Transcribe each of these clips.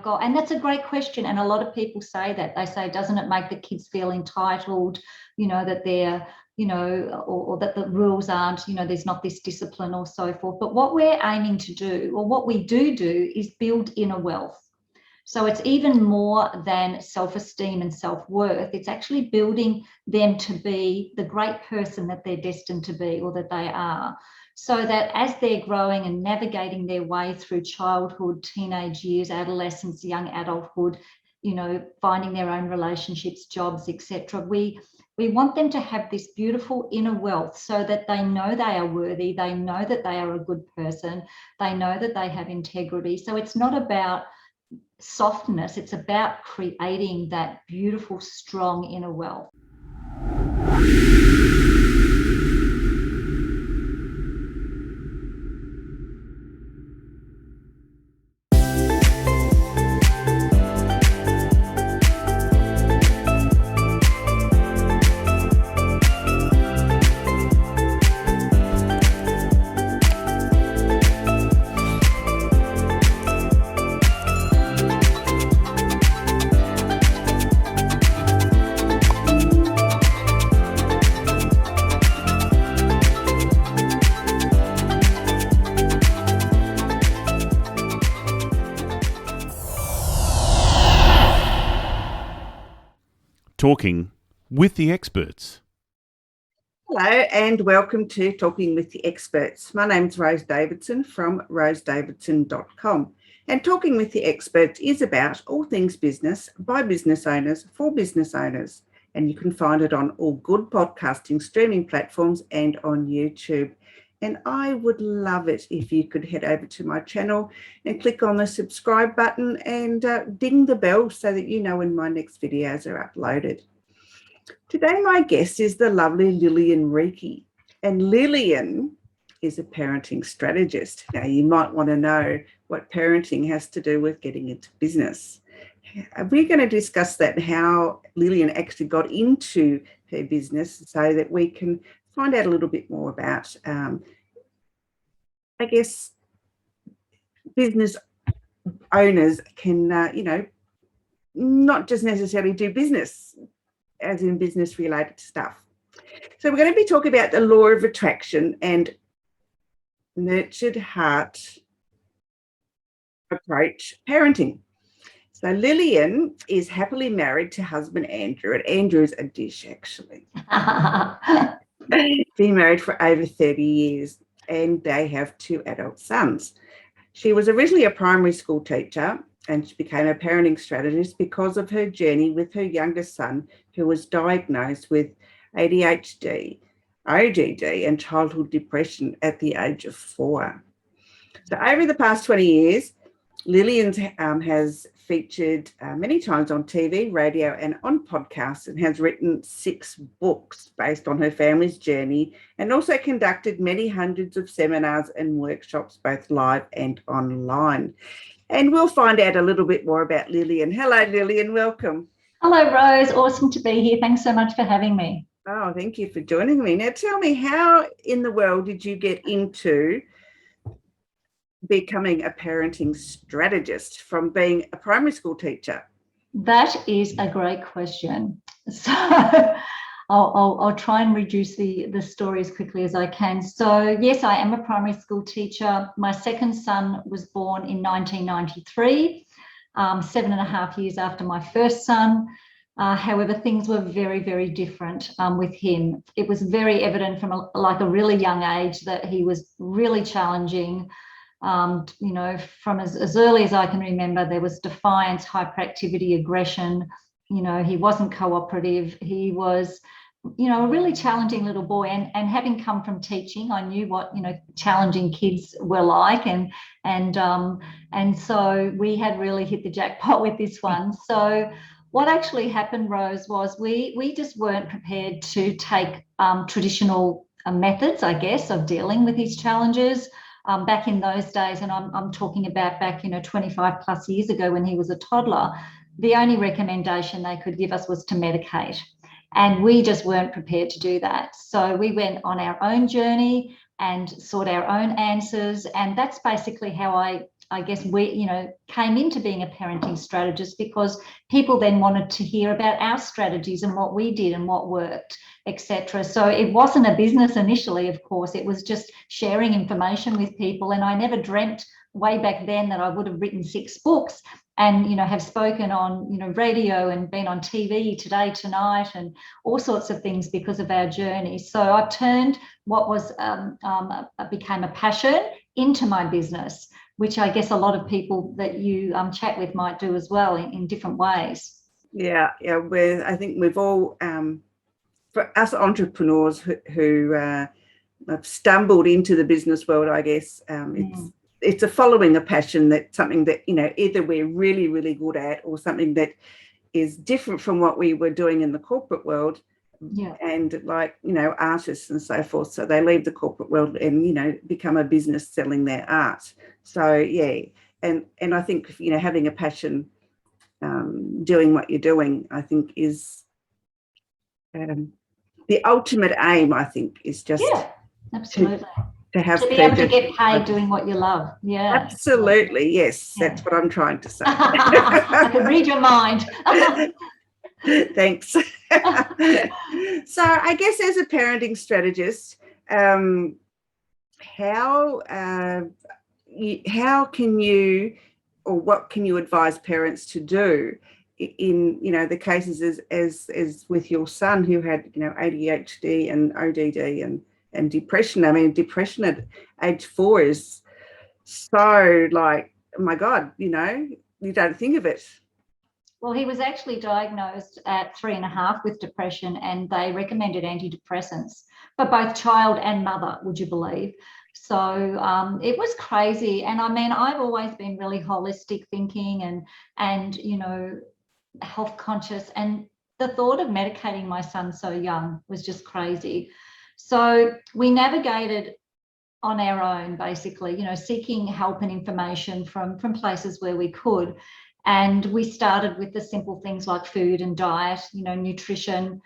God, and that's a great question. And a lot of people say that. They say, doesn't it make the kids feel entitled, that they're, or that the rules aren't, there's not this discipline or so forth. But what we're aiming to do, or what we do is build inner wealth. So it's even more than self-esteem and self-worth. It's actually building them to be the great person that they're destined to be, or that they are. So that as they're growing and navigating their way through childhood, teenage years, adolescence, young adulthood, finding their own relationships, jobs, etc., we want them to have this beautiful inner wealth, so that they know they are worthy, they know that they are a good person, they know that they have integrity. So it's not about softness, it's about creating that beautiful, strong inner wealth. Talking with the Experts. Hello and welcome to Talking with the Experts. My name's Rose Davidson from rosedavidson.com, and Talking with the Experts is about all things business by business owners for business owners, and you can find it on all good podcasting streaming platforms and on YouTube. And I would love it if you could head over to my channel and click on the subscribe button and ding the bell so that you know when my next videos are uploaded. Today, my guest is the lovely Lillian Reekie, and Lillian is a parenting strategist. Now, you might want to know what parenting has to do with getting into business. We're going to discuss that and how Lillian actually got into her business so that we can find out a little bit more about, I guess, business owners can, not just necessarily do business, as in business related stuff. So we're going to be talking about the law of attraction and nurtured heart approach parenting. So Lillian is happily married to husband Andrew, and Andrew's a dish actually. Been married for over 30 years and they have 2 adult sons. She was originally a primary school teacher and she became a parenting strategist because of her journey with her youngest son, who was diagnosed with ADHD, ODD and childhood depression at the age of 4. So over the past 20 years, Lillian has featured many times on TV, radio and on podcasts, and has written 6 books based on her family's journey, and also conducted many hundreds of seminars and workshops, both live and online. And we'll find out a little bit more about Lillian. Hello, Lillian. Welcome. Hello, Rose. Awesome to be here. Thanks so much for having me. Oh, thank you for joining me. Now, tell me, how in the world did you get into becoming a parenting strategist from being a primary school teacher? That is a great question. So I'll try and reduce the story as quickly as I can. So yes, I am a primary school teacher. My second son was born in 1993, 7.5 years after my first son. However, things were very, very different with him. It was very evident from a really young age that he was really challenging. From as early as I can remember, there was defiance, hyperactivity, aggression. He wasn't cooperative. He was, a really challenging little boy. And having come from teaching, I knew what, challenging kids were like. And so we had really hit the jackpot with this one. So what actually happened, Rose, was we just weren't prepared to take traditional methods, I guess, of dealing with his challenges. Back in those days, and I'm talking about back, 25 plus years ago when he was a toddler, the only recommendation they could give us was to medicate. And we just weren't prepared to do that. So we went on our own journey and sought our own answers. And that's basically how I I guess we, came into being a parenting strategist because people then wanted to hear about our strategies and what we did and what worked, etc. So it wasn't a business initially, of course. It was just sharing information with people. And I never dreamt way back then that I would have written 6 books and, have spoken on, radio and been on TV Today, Tonight, and all sorts of things because of our journey. So I turned what was became a passion into my business, which I guess a lot of people that you chat with might do as well in different ways. Yeah. I think we've all, for us entrepreneurs who have stumbled into the business world, I guess, it's a following a passion, that's something that, either we're really, really good at or something that is different from what we were doing in the corporate world. Yeah. And like, artists and so forth. So they leave the corporate world and, become a business selling their art. So, yeah. And I think, having a passion, doing what you're doing, I think is the ultimate aim, I think, is just absolutely. To have to be able to get paid doing what you love. Yeah. Absolutely. Yes. Yeah. That's what I'm trying to say. I can read your mind. Thanks. So I guess as a parenting strategist, how can you, or what can you advise parents to do in the cases as with your son who had ADHD and ODD and depression? I mean, depression at age 4 is so like, oh my God, you don't think of it. Well, he was actually diagnosed at 3.5 with depression, and they recommended antidepressants for both child and mother, would you believe? So it was crazy. And I mean, I've always been really holistic thinking and health conscious, and the thought of medicating my son so young was just crazy. So we navigated on our own, basically, seeking help and information from places where we could. And we started with the simple things like food and diet, nutrition,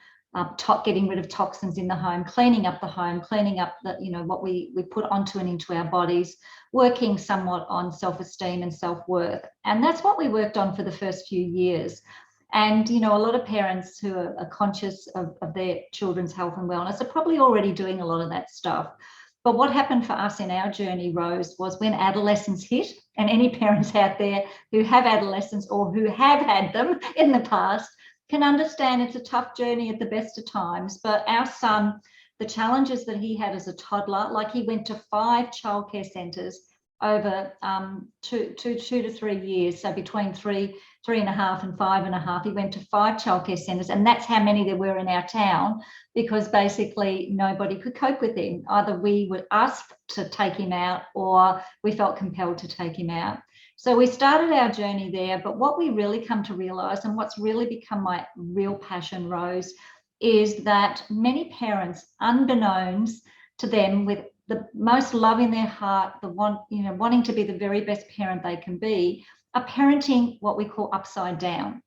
getting rid of toxins in the home, cleaning up the home, cleaning up the, what we put onto and into our bodies, working somewhat on self-esteem and self-worth. And that's what we worked on for the first few years. And, a lot of parents who are conscious of their children's health and wellness are probably already doing a lot of that stuff. But what happened for us in our journey, Rose, was when adolescence hit, and any parents out there who have adolescents or who have had them in the past can understand it's a tough journey at the best of times. But our son, the challenges that he had as a toddler, like he went to 5 childcare centres over 2 to 3 years. So between 3.5 and 5.5, he went to 5 childcare centres, and that's how many there were in our town, because basically nobody could cope with him. Either we were asked to take him out or we felt compelled to take him out. So we started our journey there. But what we really come to realise, and what's really become my real passion, Rose, is that many parents, unbeknownst to them, with the most love in their heart, wanting to be the very best parent they can be, are parenting what we call upside down.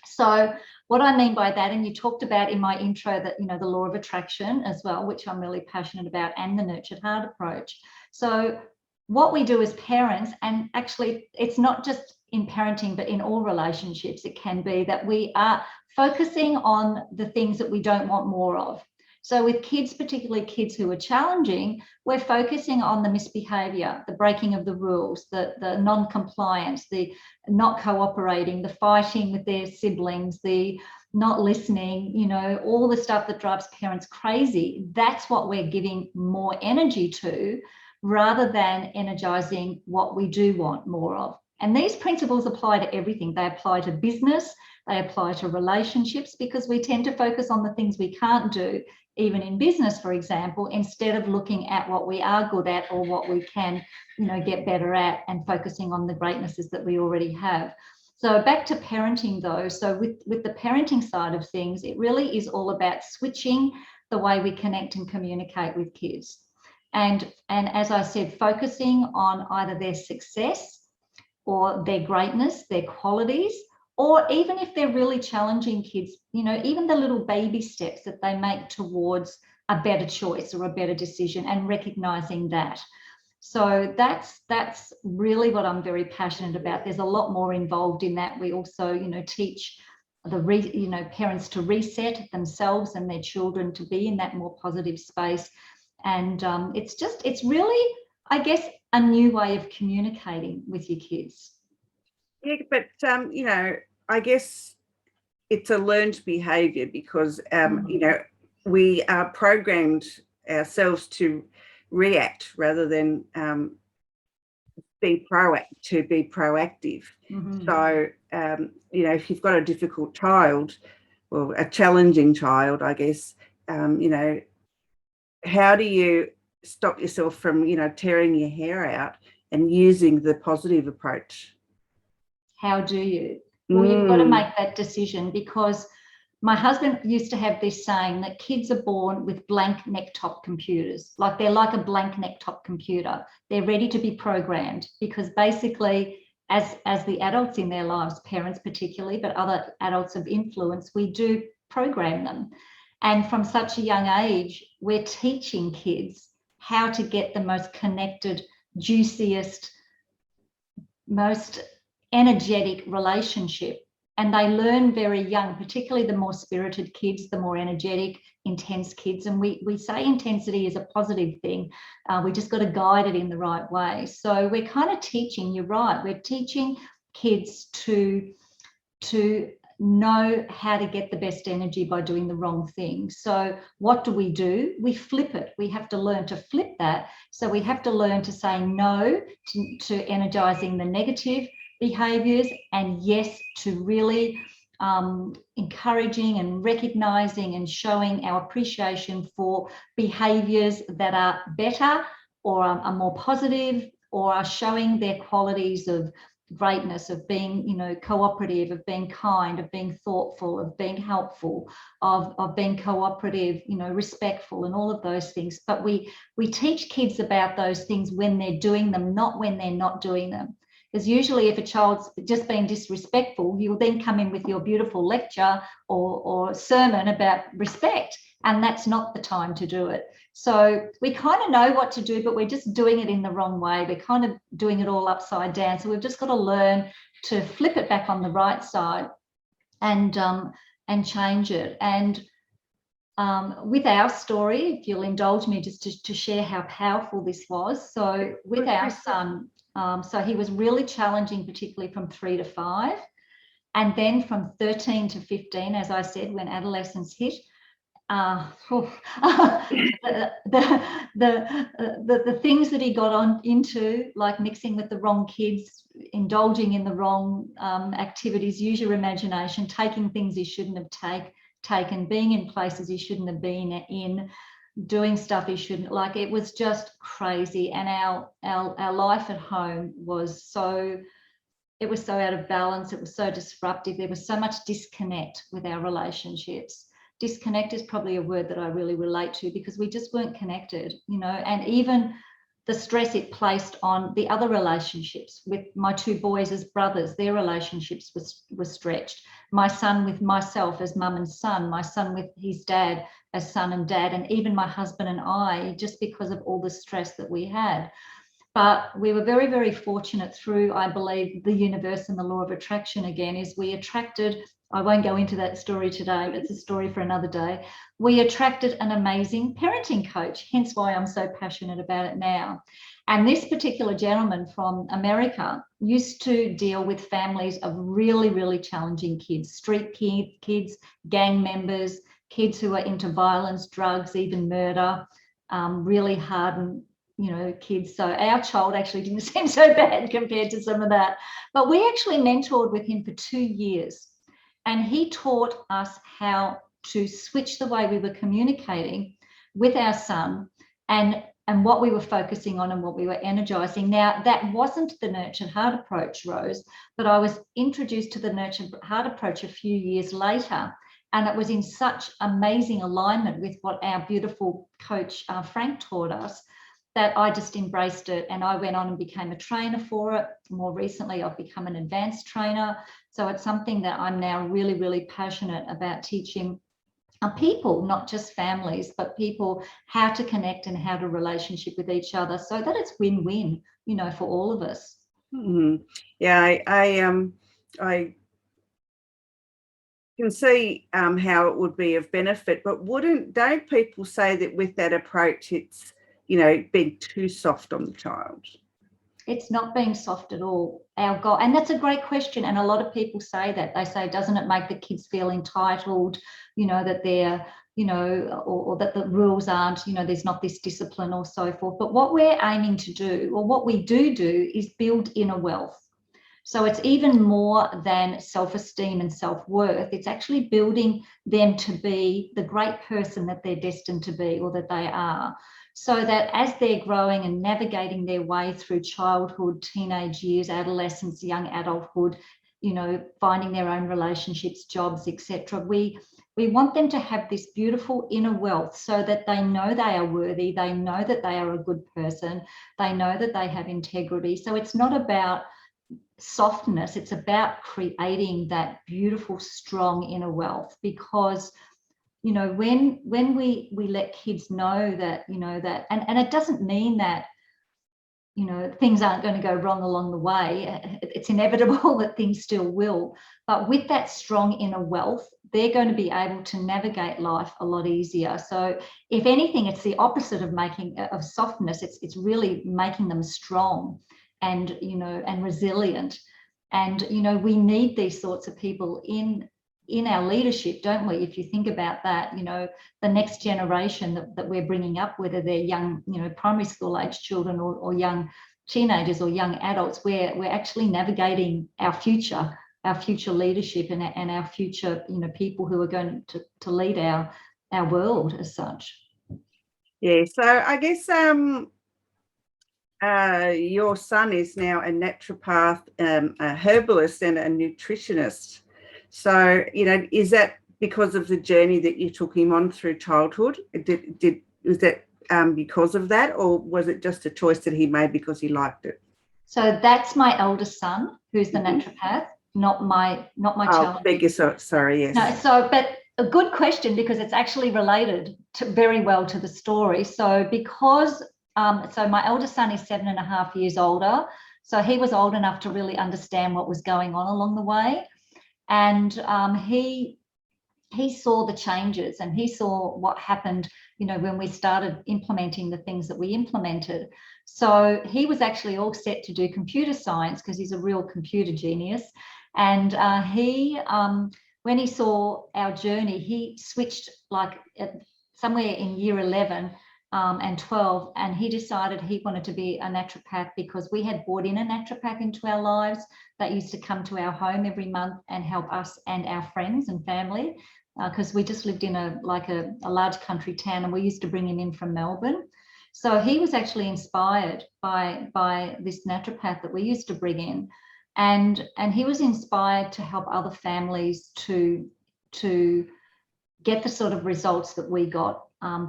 So what I mean by that, and you talked about in my intro that, the law of attraction as well, which I'm really passionate about, and the nurtured heart approach. So what we do as parents, and actually it's not just in parenting, but in all relationships, it can be that we are focusing on the things that we don't want more of. So with kids, particularly kids who are challenging, we're focusing on the misbehaviour, the breaking of the rules, the non-compliance, the not cooperating, the fighting with their siblings, the not listening, all the stuff that drives parents crazy. That's what we're giving more energy to, rather than energising what we do want more of. And these principles apply to everything. They apply to business, they apply to relationships, because we tend to focus on the things we can't do, even in business, for example, instead of looking at what we are good at or what we can, get better at, and focusing on the greatnesses that we already have. So back to parenting though. So with the parenting side of things, it really is all about switching the way we connect and communicate with kids. And as I said, focusing on either their success or their greatness, their qualities, or even if they're really challenging kids, even the little baby steps that they make towards a better choice or a better decision, and recognizing that. So that's really what I'm very passionate about. There's a lot more involved in that. We also, teach parents to reset themselves and their children to be in that more positive space. And it's really, I guess, a new way of communicating with your kids. Yeah, but I guess it's a learned behaviour because we are programmed ourselves to react rather than be proactive. Mm-hmm. So if you've got a difficult child, well, a challenging child, I guess, how do you stop yourself from tearing your hair out and using the positive approach? How do you? Well, you've got to make that decision, because my husband used to have this saying that kids are born with blank necktop computers. Like, they're like a blank necktop computer. They're ready to be programmed, because basically as the adults in their lives, parents particularly, but other adults of influence, we do program them. And from such a young age, we're teaching kids how to get the most connected, juiciest, most energetic relationship. And they learn very young, particularly the more spirited kids, the more energetic, intense kids. And we say intensity is a positive thing. We just got to guide it in the right way. So we're kind of teaching, you're right, we're teaching kids to know how to get the best energy by doing the wrong thing. So what do? We flip it. We have to learn to flip that. So we have to learn to say no to energizing the negative behaviors, and yes to really encouraging and recognizing and showing our appreciation for behaviors that are better or are more positive, or are showing their qualities of greatness, of being cooperative, of being kind, of being thoughtful, of being helpful, of being cooperative, respectful, and all of those things. But we teach kids about those things when they're doing them, not when they're not doing them. Because usually if a child's just being disrespectful, you'll then come in with your beautiful lecture or sermon about respect, and that's not the time to do it. So we kind of know what to do, but we're just doing it in the wrong way. We're kind of doing it all upside down. So we've just got to learn to flip it back on the right side and change it. And with our story, if you'll indulge me just to share how powerful this was. So with our son, so he was really challenging, particularly from 3 to 5. And then from 13 to 15, as I said, when adolescence hit, the things that he got into, like mixing with the wrong kids, indulging in the wrong activities, use your imagination, taking things he shouldn't have taken, being in places he shouldn't have been in, doing stuff he shouldn't. Like, it was just crazy. And our life at home was so out of balance. It was so disruptive. There was so much disconnect with our relationships. Disconnect is probably a word that I really relate to, because we just weren't connected, and even the stress it placed on the other relationships with my 2 boys as brothers. Their relationships was stretched. My son with myself as mum and son, my son with his dad as son and dad, and even my husband and I, just because of all the stress that we had. But we were very, very fortunate through, I believe, the universe and the law of attraction again, is we attracted, I won't go into that story today, but it's a story for another day. We attracted an amazing parenting coach, hence why I'm so passionate about it now. And this particular gentleman from America used to deal with families of really, really challenging kids, street kids, gang members, kids who are into violence, drugs, even murder, really hardened kids. So our child actually didn't seem so bad compared to some of that. But we actually mentored with him for 2 years, and he taught us how to switch the way we were communicating with our son and what we were focusing on and what we were energizing. Now, that wasn't the nurtured heart approach, Rose, but I was introduced to the nurtured heart approach a few years later. And it was in such amazing alignment with what our beautiful coach, Frank, taught us, that I just embraced it, and I went on and became a trainer for it. More recently, I've become an advanced trainer. So it's something that I'm now really, really passionate about teaching people, not just families, but people, how to connect and how to relationship with each other so that it's win-win, for all of us. Yeah, I can see how it would be of benefit, but don't people say that with that approach, it's, being too soft on the child? It's not being soft at all. Our goal, and that's a great question. And a lot of people say that. They say, doesn't it make the kids feel entitled, that they're, or that the rules aren't, there's not this discipline or so forth. But what we're aiming to do, or what we do is build inner wealth. So it's even more than self-esteem and self-worth. It's actually building them to be the great person that they're destined to be, or that they are. So that as they're growing and navigating their way through childhood, teenage years, adolescence, young adulthood, finding their own relationships, jobs, etc., we want them to have this beautiful inner wealth so that they know they are worthy, they know that they are a good person, they know that they have integrity. So it's not about softness, it's about creating that beautiful, strong inner wealth, because when we let kids know that, that, and it doesn't mean that things aren't going to go wrong along the way. It's inevitable that things still will, but with that strong inner wealth, they're going to be able to navigate life a lot easier. So if anything, it's the opposite of softness. It's really making them strong and and resilient. And we need these sorts of people in our leadership, don't we? If you think about that, the next generation that we're bringing up, whether they're young, primary school age children or young teenagers or young adults, we're actually navigating our future leadership and our future, people who are going to lead our world as such. Yeah, so I guess your son is now a naturopath, a herbalist and a nutritionist. So, is that because of the journey that you took him on through childhood? Was that because of that, or was it just a choice that he made because he liked it? So that's my eldest son, who's the naturopath, not my child. Sorry, yes. No, but a good question, because it's actually related very well to the story. So so my eldest son is 7.5 years older. So he was old enough to really understand what was going on along the way. And he saw the changes, and he saw what happened, when we started implementing the things that we implemented. So he was actually all set to do computer science because he's a real computer genius. And when he saw our journey, he switched somewhere in year 11 and 12, and he decided he wanted to be a naturopath because we had brought in a naturopath into our lives that used to come to our home every month and help us and our friends and family, because we just lived in a large country town, and we used to bring him in from Melbourne. So he was actually inspired by this naturopath that we used to bring in, and he was inspired to help other families to get the sort of results that we got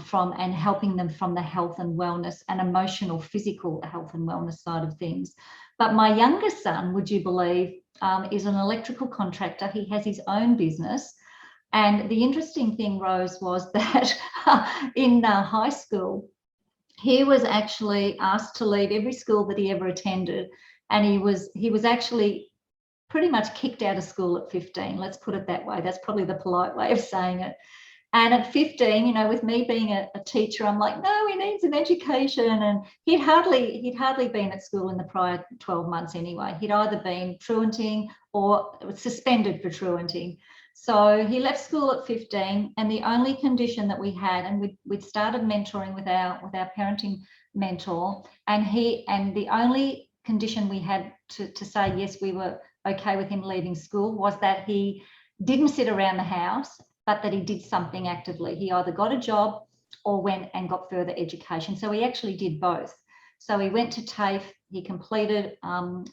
from, and helping them from the health and wellness and emotional, physical health and wellness side of things. But my youngest son, would you believe, is an electrical contractor. He has his own business. And the interesting thing, Rose, was that in high school, he was actually asked to leave every school that he ever attended. And he was actually pretty much kicked out of school at 15. Let's put it that way. That's probably the polite way of saying it. And at 15, with me being a teacher, I'm like, no, he needs an education. And he'd hardly been at school in the prior 12 months anyway. He'd either been truanting or suspended for truanting. So he left school at 15, and the only condition that we had, and we'd started mentoring with our parenting mentor, and the only condition we had to say yes, we were okay with him leaving school, was that he didn't sit around the house, but that he did something actively. He either got a job or went and got further education. So he actually did both. So he went to TAFE, he completed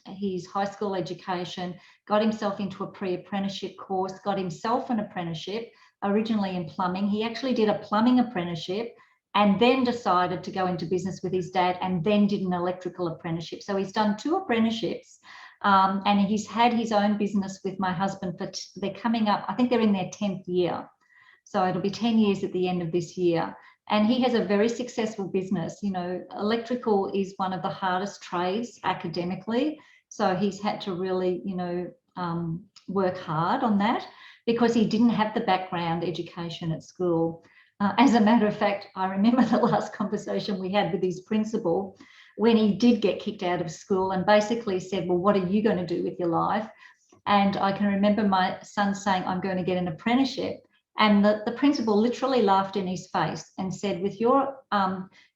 his high school education, got himself into a pre-apprenticeship course, got himself an apprenticeship, originally in plumbing. He actually did a plumbing apprenticeship and then decided to go into business with his dad, and then did an electrical apprenticeship. So he's done 2 apprenticeships. And he's had his own business with my husband, they're coming up, I think they're in their 10th year. So it'll be 10 years at the end of this year. And he has a very successful business. You know, electrical is one of the hardest trades academically. So he's had to really, you know, work hard on that because he didn't have the background education at school. As a matter of fact, I remember the last conversation we had with his principal when he did get kicked out of school and basically said, well, what are you going to do with your life? And I can remember my son saying, I'm going to get an apprenticeship. And the principal literally laughed in his face and said, with your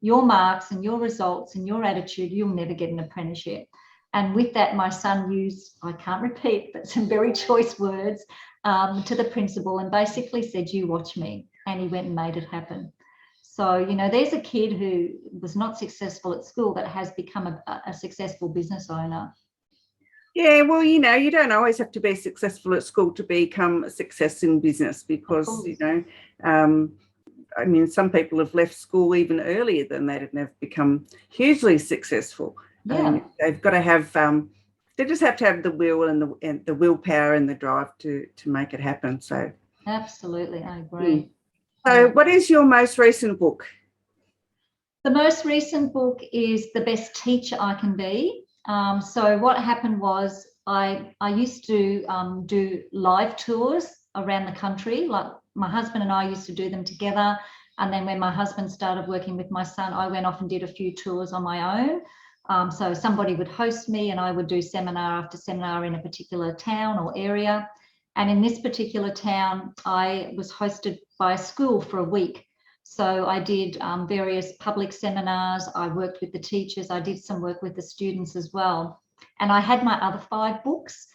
marks and your results and your attitude, you'll never get an apprenticeship. And with that, my son used, I can't repeat, but some very choice words to the principal and basically said, you watch me. And he went and made it happen. So, you know, there's a kid who was not successful at school that has become a successful business owner. Yeah, well, you know, you don't always have to be successful at school to become a success in business because, you know, I mean, some people have left school even earlier than that and have become hugely successful. Yeah. They've got to have, they just have to have the will and the willpower and the drive to make it happen. So absolutely, I agree. So what is your most recent book? The most recent book is The Best Teacher I Can Be. So what happened was I used to do live tours around the country. Like my husband and I used to do them together. And then when my husband started working with my son, I went off and did a few tours on my own. So somebody would host me and I would do seminar after seminar in a particular town or area. And in this particular town, I was hosted by a school for a week. So I did various public seminars. I worked with the teachers. I did some work with the students as well. And I had my other 5 books.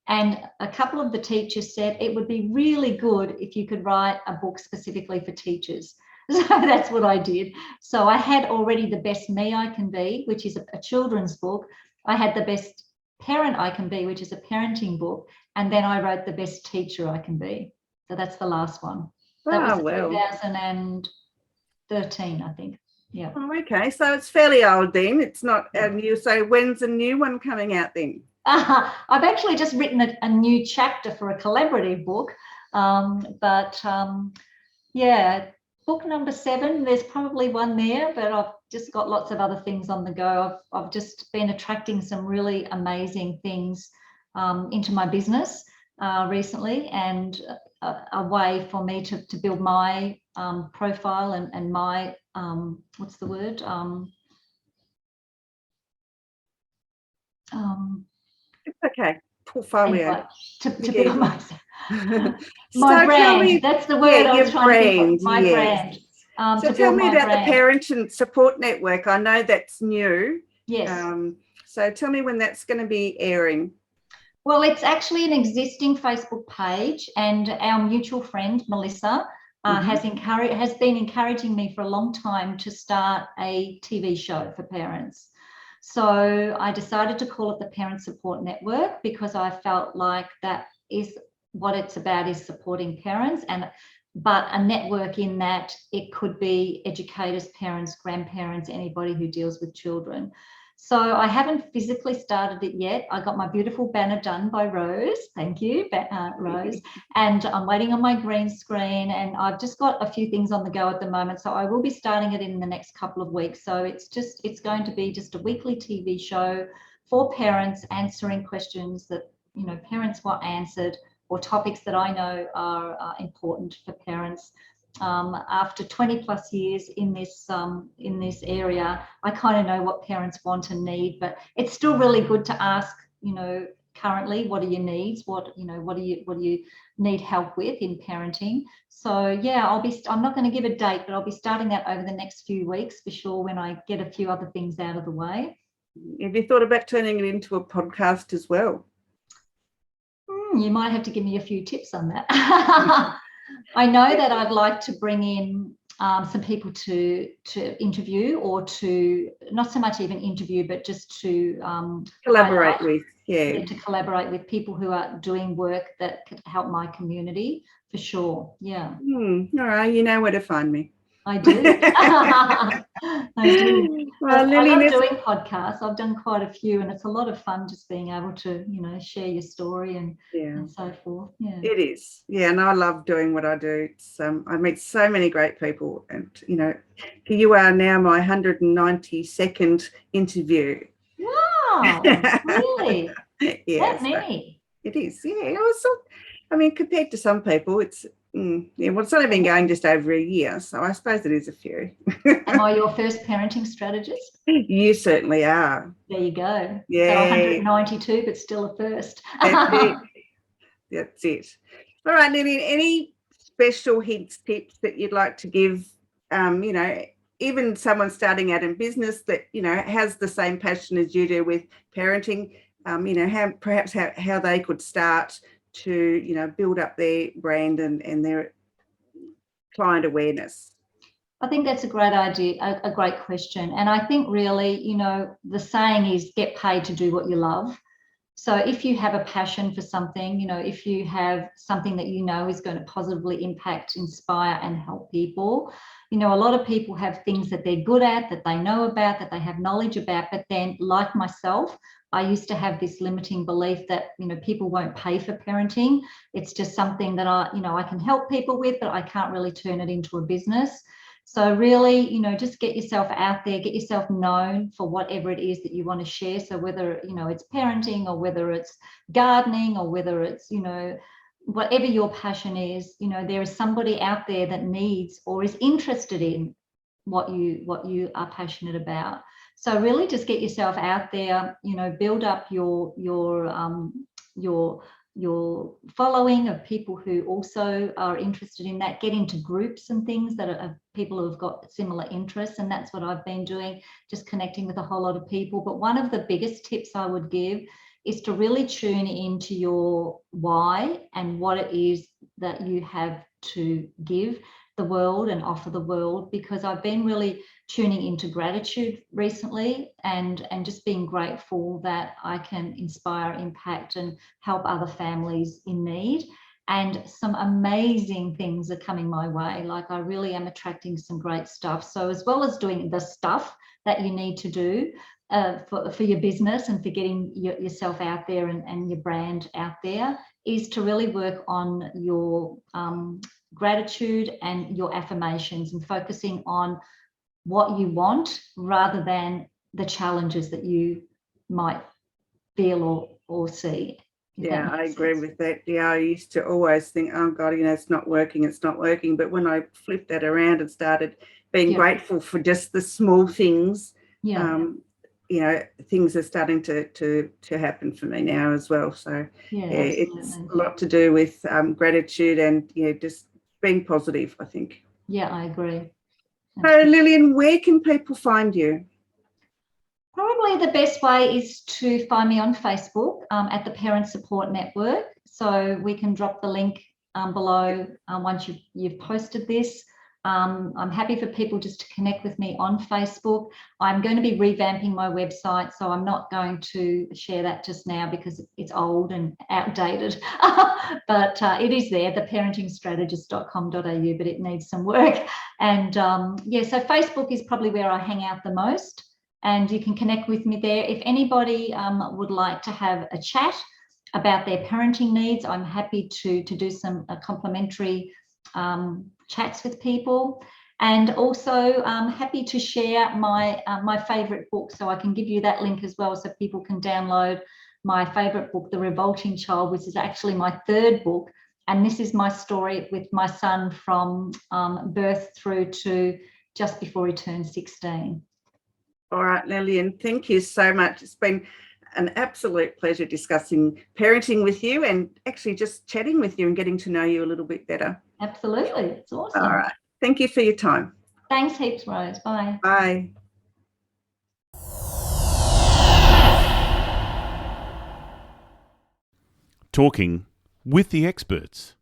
And a couple of the teachers said it would be really good if you could write a book specifically for teachers. So that's what I did. So I had already The Best Me I Can Be, which is a children's book. I had The Best Parent I Can Be, which is a parenting book. And then I wrote The Best Teacher I Can Be. So that's the last one. That was 2013, I think. Yeah. Oh, okay. So it's fairly old then. It's not new. So when's a new one coming out then? I've actually just written a new chapter for a collaborative book. Yeah, book number 7, there's probably one there, but I've just got lots of other things on the go. I've just been attracting some really amazing things into my business recently, and a way for me to build my profile and my what's the word? It's okay. Portfolio. Anyway, to build myself. So My brand. That's the word I was trying to think of. My brand. So tell me about the Parent and Support Network. I know that's new. Yes. So tell me when that's going to be airing. Well, it's actually an existing Facebook page, and our mutual friend Melissa has been encouraging me for a long time to start a TV show for parents. So I decided to call it the Parent Support Network because I felt like that is what it's about, is supporting parents, but a network in that it could be educators, parents, grandparents, anybody who deals with children. So I haven't physically started it yet. I got my beautiful banner done by Rose. Thank you, Rose. And I'm waiting on my green screen, and I've just got a few things on the go at the moment. So I will be starting it in the next couple of weeks. So it's going to be just a weekly TV show for parents, answering questions that, you know, parents want answered, or topics that I know are important for parents. After 20 plus years in this area, I kind of know what parents want and need, but it's still really good to ask, you know, currently, what are your needs? What do you need help with in parenting? So yeah, I'm not going to give a date, but I'll be starting that over the next few weeks for sure, when I get a few other things out of the way. Have you thought about turning it into a podcast as well? You might have to give me a few tips on that. I know that I'd like to bring in some people to interview, or to not so much even interview, but just to collaborate with, to collaborate with people who are doing work that could help my community for sure. Yeah. All right, you know where to find me. I do. I do. Well, But I Lillian, love doing podcasts. I've done quite a few, and it's a lot of fun just being able to, share your story and so forth. Yeah. it is. Yeah, and I love doing what I do. It's I meet so many great people, and you are now my 192nd interview. Wow. Really? Yes, That many? it is. Yeah, compared to some people, it's it's only been going just over a year, so I suppose it is a few. Am I your first parenting strategist? You certainly are. There you go. Yeah. So 192, but still a first. That's it. That's it. All right, Lillian, any special hints, tips that you'd like to give, even someone starting out in business that, has the same passion as you do with parenting, how they could start to, build up their brand and their client awareness? I think that's a great idea, a great question. And I think really, the saying is get paid to do what you love. So if you have a passion for something, if you have something that is going to positively impact, inspire and help people, a lot of people have things that they're good at, that they know about, that they have knowledge about, but then like myself, I used to have this limiting belief that, people won't pay for parenting. It's just something that I can help people with, but I can't really turn it into a business. So really, just get yourself out there, get yourself known for whatever it is that you want to share. So whether, it's parenting or whether it's gardening or whether it's, whatever your passion is, there is somebody out there that needs or is interested in what you are passionate about. So really just get yourself out there, build up your following of people who also are interested in that, get into groups and things that are people who have got similar interests. And that's what I've been doing, just connecting with a whole lot of people. But one of the biggest tips I would give is to really tune into your why and what it is that you have to give the world and offer the world, because I've been really tuning into gratitude recently and just being grateful that I can inspire, impact and help other families in need. And some amazing things are coming my way. Like I really am attracting some great stuff. So as well as doing the stuff that you need to do for your business and for getting yourself out there and your brand out there, is to really work on your gratitude and your affirmations and focusing on what you want rather than the challenges that you might feel or see. Yeah, I agree with that. Yeah, I used to always think, oh God, it's not working. But when I flipped that around and started being grateful for just the small things, things are starting to happen for me now as well. So it's a lot to do with gratitude and just being positive, I think. Yeah, I agree. So Lillian, where can people find you? Probably the best way is to find me on Facebook at the Parent Support Network. So we can drop the link below once you've posted this. I'm happy for people just to connect with me on Facebook. I'm going to be revamping my website, so I'm not going to share that just now because it's old and outdated. But it is there, theparentingstrategist.com.au, but it needs some work. And so Facebook is probably where I hang out the most, and you can connect with me there. If anybody would like to have a chat about their parenting needs, I'm happy to do some complimentary chats with people, and also happy to share my favorite book. So I can give you that link as well, so people can download my favorite book, The Revolting Child, which is actually my third book, and this is my story with my son from birth through to just before he turned 16. All right, Lillian, thank you so much. It's been an absolute pleasure discussing parenting with you and actually just chatting with you and getting to know you a little bit better. Absolutely. It's awesome. All right. Thank you for your time. Thanks heaps, Rose. Bye. Bye. Talking with the experts.